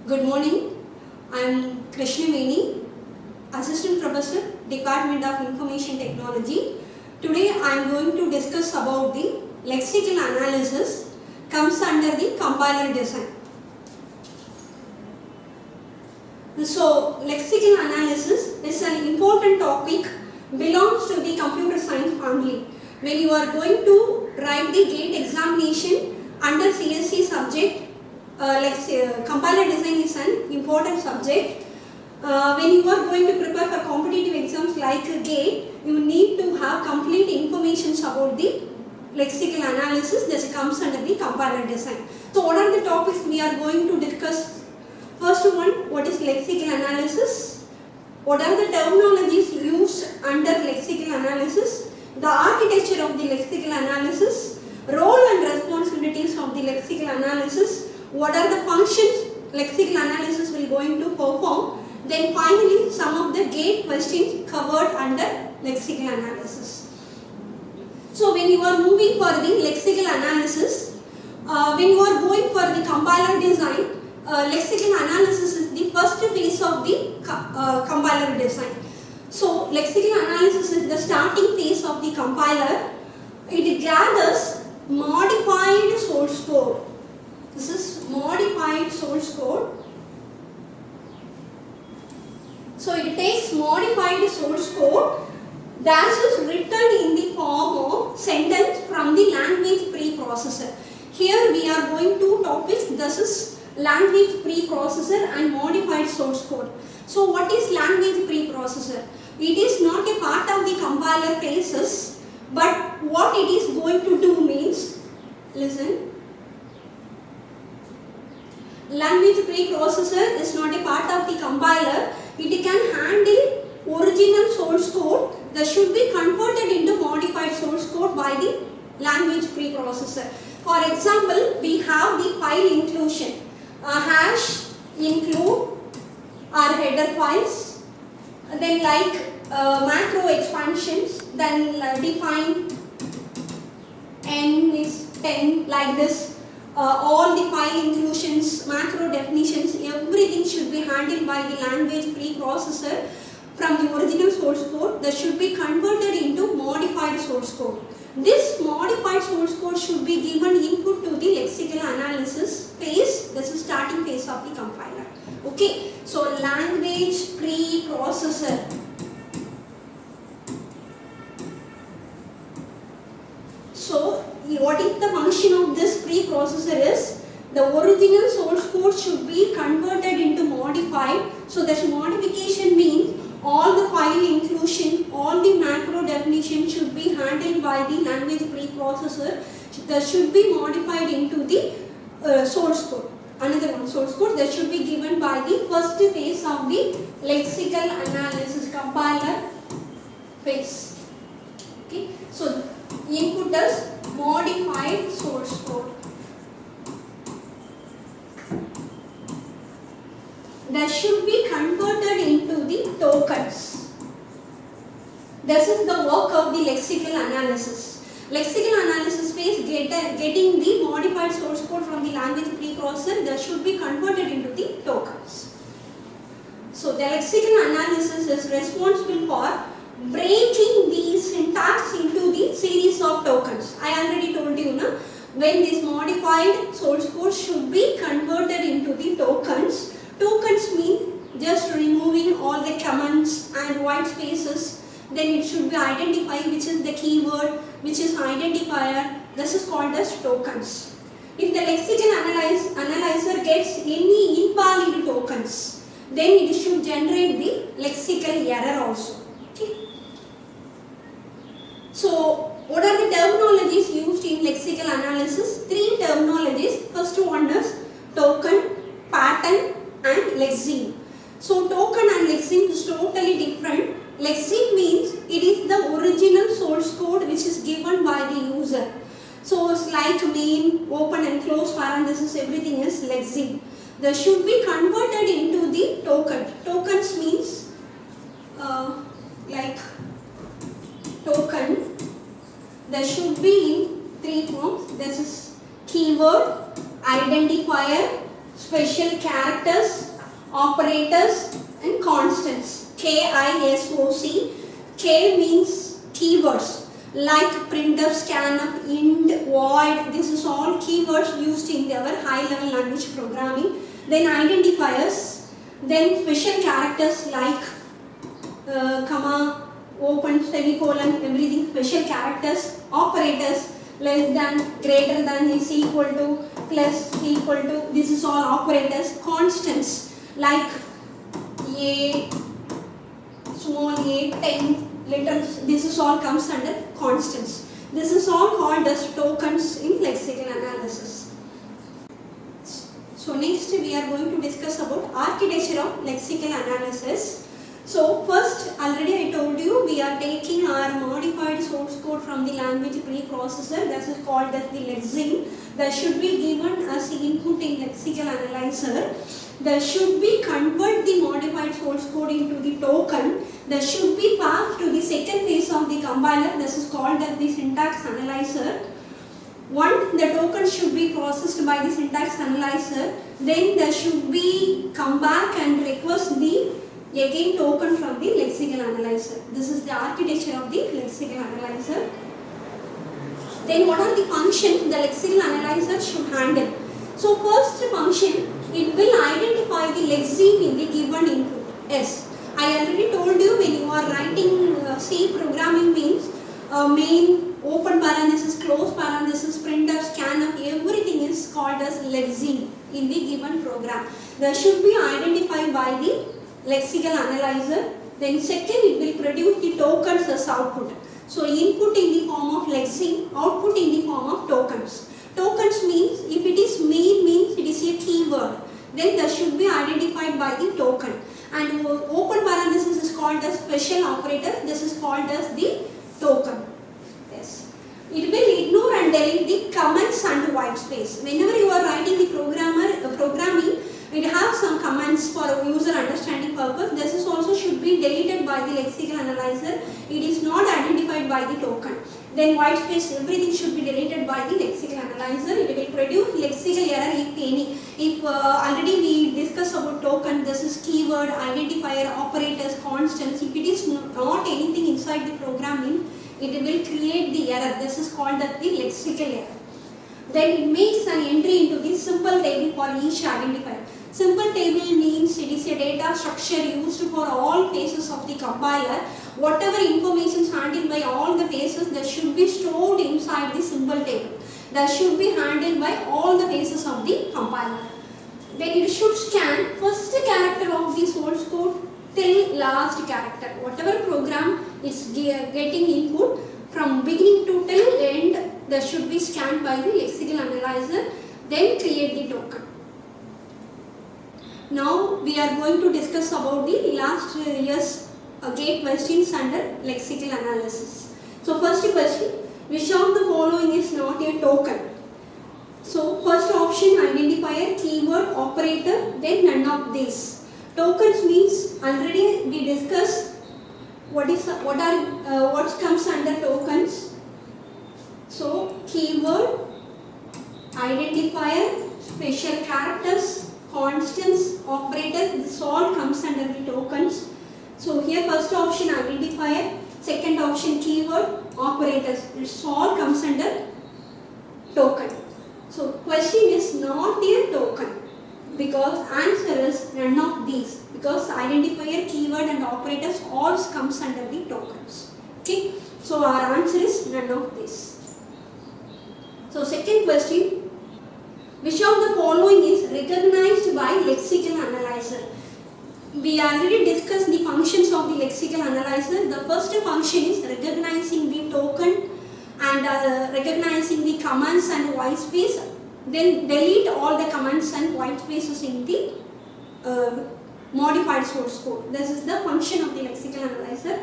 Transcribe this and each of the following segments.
Good morning. I am Krishna Veni, Assistant Professor, Department of Information Technology. Today I am going to discuss about the lexical analysis comes under the compiler design. So, lexical analysis is an important topic, belongs to the computer science family. When you are going to write the GATE examination under CSC subject, compiler design is an important subject. When you are going to prepare for competitive exams like GATE, you need to have complete information about the lexical analysis that comes under the compiler design. So, what are the topics we are going to discuss? First one, what is lexical analysis? What are the terminologies used under lexical analysis? The architecture of the lexical analysis, role and responsibilities of the lexical analysis, what are the functions lexical analysis will going to perform, then finally some of the GATE questions covered under lexical analysis. So when you are moving for the lexical analysis, when you are going for the compiler design, lexical analysis is the first phase of the compiler design. So lexical analysis is the starting phase of the compiler. It gathers modified source code. This is modified source code. So it takes modified source code that is written in the form of sentence from the language preprocessor. Here we are going to topics. This is language preprocessor and modified source code. So what is language preprocessor? It is not a part of the compiler phases, but what it is going to do means, listen, language preprocessor is not a part of the compiler. It can handle original source code that should be converted into modified source code by the language preprocessor. For example, we have the file inclusion. Hash include our header files, then like macro expansions, then define n is 10 like this. All the file inclusions, macro definitions, everything should be handled by the language preprocessor from the original source code that should be converted into modified source code. This modified source code should be given input to the lexical analysis phase. This is starting phase of the compiler. Okay, so language preprocessor. So what is the function of this preprocessor is, the original source code should be converted into modified. So this modification means all the file inclusion, all the macro definition should be handled by the language preprocessor that should be modified into the source code. Another one, source code that should be given by the first phase of the lexical analysis compiler phase. Okay, so input is modified source code that should be converted into the tokens. This is the work of the lexical analysis. Lexical analysis phase getting the modified source code from the language preprocessor that should be converted into the tokens. So the lexical analysis is responsible for breaking the syntax into the series of tokens. I already told you, na, when this modified source code should be converted into the tokens. Tokens mean just removing all the comments and white spaces. Then it should be identified which is the keyword, which is identifier. This is called as tokens. If the lexical analyzer gets any invalid tokens, then it should generate the lexical error also. Okay. So what are the terminologies used in lexical analysis? Three terminologies. First one is token, pattern and lexeme. So token and lexeme is totally different. Lexeme means it is the original source code which is given by the user. So it's like main, open and close parenthesis, everything is lexeme. That should be converted into the token. Tokens means like token that should be in three forms. This is keyword, identifier, special characters, operators and constants. KISOC. K means keywords like printf, scanf, int, void. This is all keywords used in our high level language programming. Then identifiers, then special characters like comma, open, semicolon, everything, special characters, operators, less than, greater than, is equal to, plus, equal to, this is all operators, constants like a, small a, 10, letters, this is all comes under constants. This is all called as tokens in lexical analysis. So next we are going to discuss about architecture of lexical analysis. So first, already I told you, we are taking our modified source code from the language preprocessor, that is called as the lexeme, that should be given as input in lexical analyzer. That should be convert the modified source code into the token, that should be passed to the second phase of the compiler, this is called as the syntax analyzer. Once the token should be processed by the syntax analyzer, then there should be come back and request the again token from the lexical analyzer. This is the architecture of the lexical analyzer. Then what are the functions the lexical analyzer should handle? So first function, it will identify the lexeme in the given input. Yes, I already told you when you are writing C programming means main, open parenthesis, close parenthesis, printf, scanf, everything is called as lexeme in the given program. That should be identified by the lexical analyzer. Then second, it will produce the tokens as output. So input in the form of lexeme, output in the form of tokens. Tokens means if it is main means it is a keyword, then that should be identified by the token. And open parenthesis is called as special operator. This is called as the token. Yes. It will ignore and delete the comments and white space. Whenever you are writing the programming, it has some comments for user understanding purpose. This is also should be deleted by the lexical analyzer. It is not identified by the token. Then white space, everything should be deleted by the lexical analyzer. It will produce lexical error if any. If already we discussed about token, this is keyword, identifier, operators, constants. If it is not anything inside the programming, it will create the error. This is called as the lexical error. Then it makes an entry into the simple table for each identifier. Simple table means it is a data structure used for all phases of the compiler. Whatever information is handled by all the phases, that should be stored inside the simple table. That should be handled by all the phases of the compiler. Then it should scan first character of the source code till last character. Whatever program is getting input from beginning to till end, that should be scanned by the lexical analyzer, then create the token. Now we are going to discuss about the last year's gate questions under lexical analysis. So first question, which of the following is not a token? So first option, identifier, keyword, operator, then none of these. Tokens means already we discussed what comes under tokens. So keyword, identifier, special characters, constants, operators, this all comes under the tokens. So here first option identifier, second option keyword, operators, this all comes under token. So question is not a token because answer is none of these, because identifier, keyword and operators all comes under the tokens. Okay, so our answer is none of these. So second question, which of the following is recognized by lexical analyzer? We already discussed the functions of the lexical analyzer. The first function is recognizing the token and recognizing the commands and white space. Then delete all the commands and white spaces in the modified source code. This is the function of the lexical analyzer.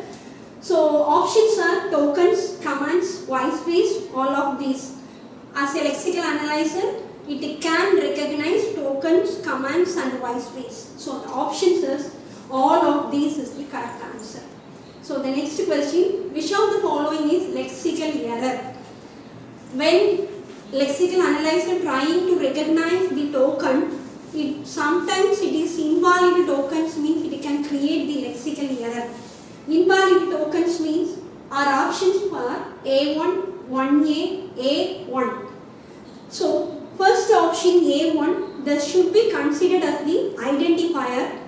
So options are tokens, commands, white space, all of these. As a lexical analyzer, it can recognize tokens, commands and white space. So the options is all of these is the correct answer. So the next question, which of the following is lexical error? When lexical analyzer trying to recognize the token, Sometimes it is invalid tokens, means it can create the lexical error. Invalid tokens means are options for A1, 1A, A1. So first option A1, this should be considered as the identifier,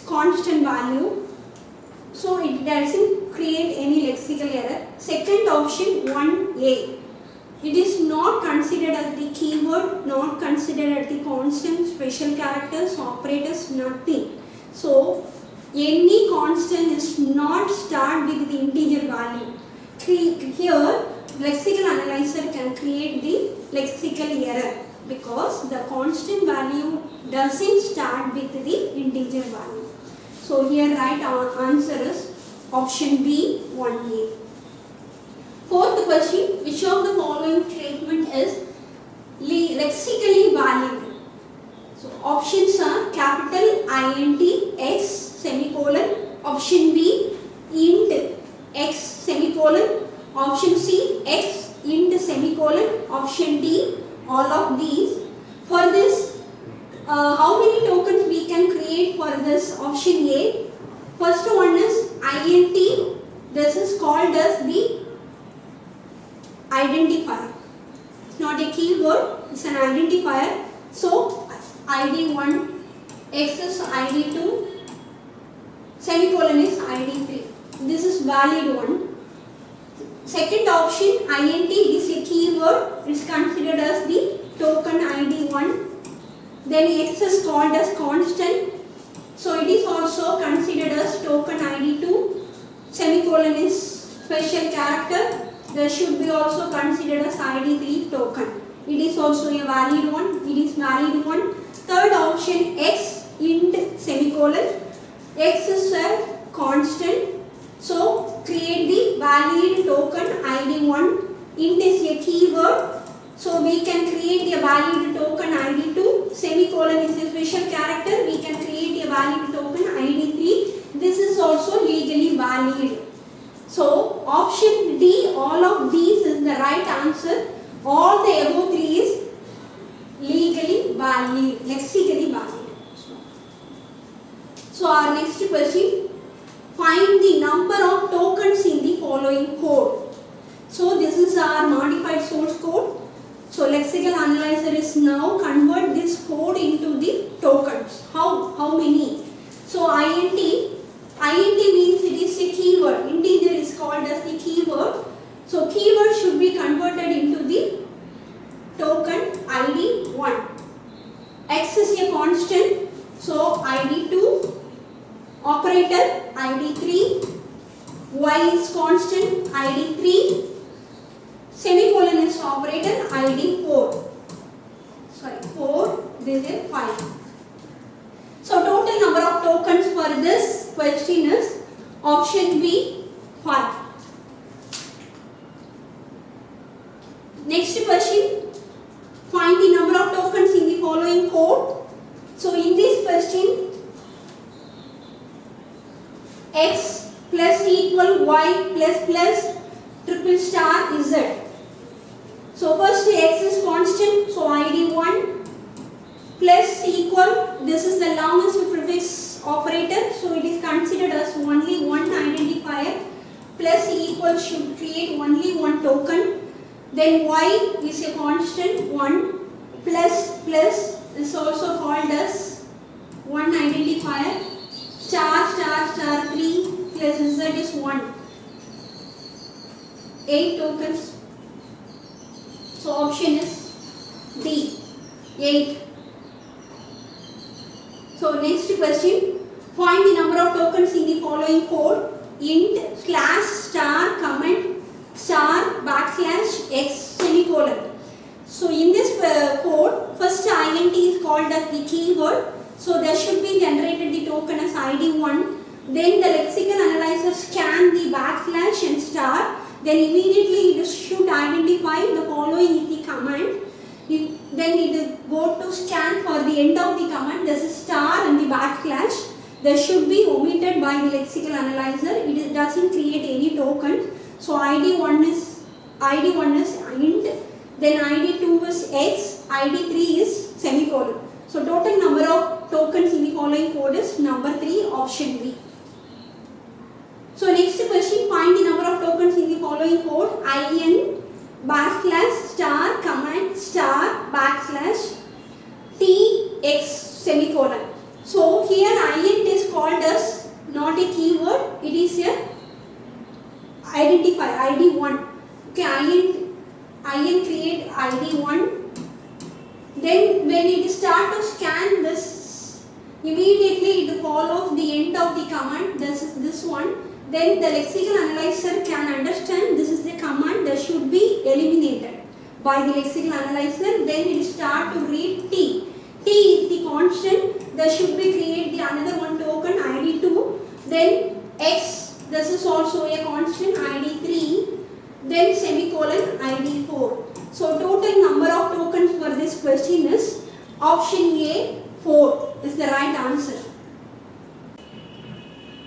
constant value. So it doesn't create any lexical error. Second option 1A. It is not considered as the keyword, not considered as the constant, special characters, operators, nothing. So any constant is not start with the integer value. Here lexical analyzer can create the lexical error because the constant value doesn't start with the integer value. So here right answer is option B, 1A. Fourth question, which of the following statement is lexically valid? So options are capital INT X semicolon, option B int X semicolon, option C X int semicolon, option D all of these. For this, how many tokens we can create for this option A? First one is INT. This is called as the identifier. It's not a keyword, it's an identifier. So ID1, X is ID2, semicolon is ID3. This is valid one. Second option, INT is a keyword, it's considered as the token ID1. Then X is called as constant, so it is also considered as token ID2. Semicolon is special character. There should be also considered as ID3 token. It is also a valid one. It is valid one. Third option X int semicolon. X is a constant. So create the valid token ID1. Int is a keyword. So we can create a valid token ID2. Semicolon is a special character. We can create a valid token ID3. This is also legally valid. So option D, all of these is the right answer. All the above three is legally valid, lexically valid. So our next question, find the number of tokens in the following code. So this is our modified source code. So lexical analyzer is now convert this code into the tokens. How many? So INT means it is a keyword. Integer is called as the keyword. So keyword should be converted into the token ID1. X is a constant. So ID2. Operator ID3. Y is constant ID3. Semicolon is operator ID4. Sorry, 4. This is 5. So total number of tokens for this question is option B, 5. Next question, find the number of tokens in the following code. So in this question, X plus equal Y plus plus triple star Z. So first X is constant, so ID1 plus equal, this is the longest prefix operator, so it is considered as only one identifier. Plus equal should create only one token. Then Y is a constant 1, plus is also called as one identifier. Star 3 plus Z is 1. 8 tokens. So option is D, 8. So next question, find the number of tokens in the following code. Int slash star comment star backslash X semicolon. So in this code, first INT is called as the keyword. So there should be generated the token as ID1. Then the lexical analyzer scan the backslash and star. Then immediately it should identify the following is the command. Then it will go to scan for the end of the command. There is a star and the backslash. There should be omitted by the lexical analyzer. It doesn't create any token. So ID1 is int. Then ID2 is X. ID3 is semicolon. So total number of tokens in the following code is number 3, option B. So next question, find the number of tokens in the following code. IN backslash star command star backslash TX semicolon. So here IN is called as not a keyword, it is a identifier, ID1. Okay, IN create ID1. Then when it start to scan this, immediately it follows the end of the command, this is this one. Then the lexical analyzer can understand this is the command that should be eliminated by the lexical analyzer. Then it start to read T. T is the constant, there should be create the another one token ID2. Then X, this is also a constant ID3. Then semicolon ID4. So total number of tokens for this question is option A, 4 is the right answer.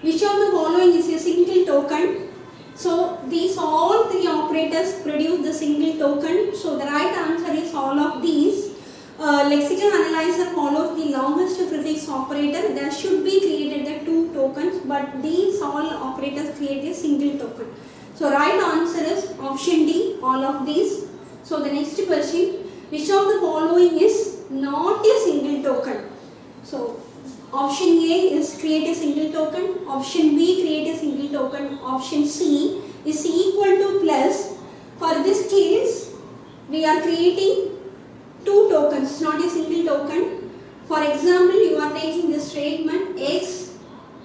Which of the following is a single token? So these all three operators produce the single token. So the right answer is all of these. Lexical analyzer follows the longest prefix operator. There should be created the 2 tokens, but these all operators create a single token. So right answer is option D, all of these. So the next question, which of the following is not a single token? So option A is create a single token, option B create a single token, option C is equal to plus. For this case, we are creating 2 tokens, not a single token. For example, you are taking the statement x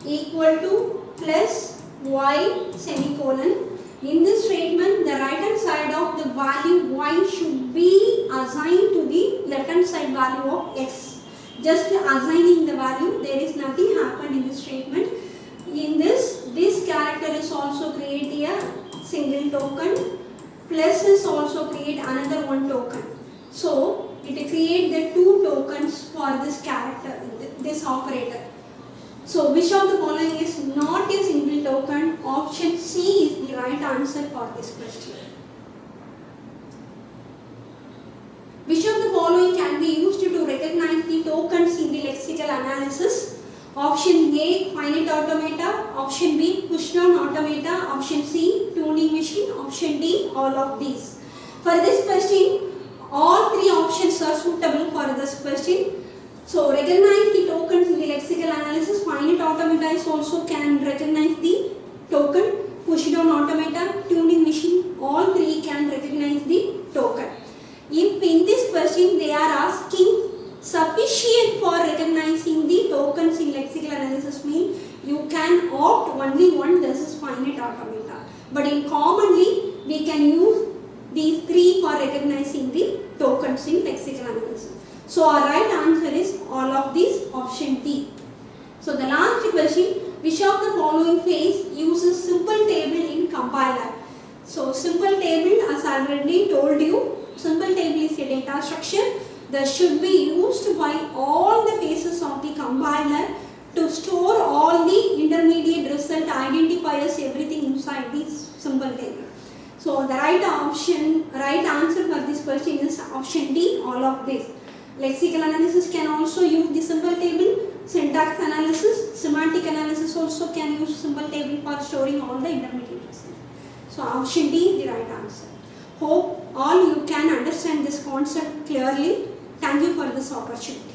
equal to plus y semicolon. In this statement, the right hand side of the value y should be assigned to the left hand side value of x. Just assigning the value, there is nothing happened in this statement. In this character is also create a single token, plus is also create another 1 token. So it create the 2 tokens for this character, this operator. So which of the following is not a single token? Option C is the right answer for this question. Which of the following can be used to recognize the tokens in the lexical analysis? Option A, finite automata. Option B, push-down automata. Option C, tuning machine. Option D, all of these. For this question, all 3 options are suitable for this question. So recognize the tokens in the lexical analysis. Finite automata is also can recognize the token. Push-down automata, tuning machine, all 3 can recognize the token. If in this question they are asking sufficient for recognizing the tokens in lexical analysis, means you can opt only one, this is finite automata. But in commonly we can use these 3 for recognizing the tokens in lexical analysis. So our right answer is all of these, option D. So the last question, which of the following phase uses simple table in compiler? So simple table, as I already told you, simple table is a data structure that should be used by all the phases of the compiler to store all the intermediate result identifiers, everything inside this simple table. So the right answer for this question is option D, all of this. Lexical analysis can also use the simple table. Syntax analysis, semantic analysis also can use simple table for storing all the intermediate results. So option D is the right answer. Hope all you can understand this concept clearly. Thank you for this opportunity.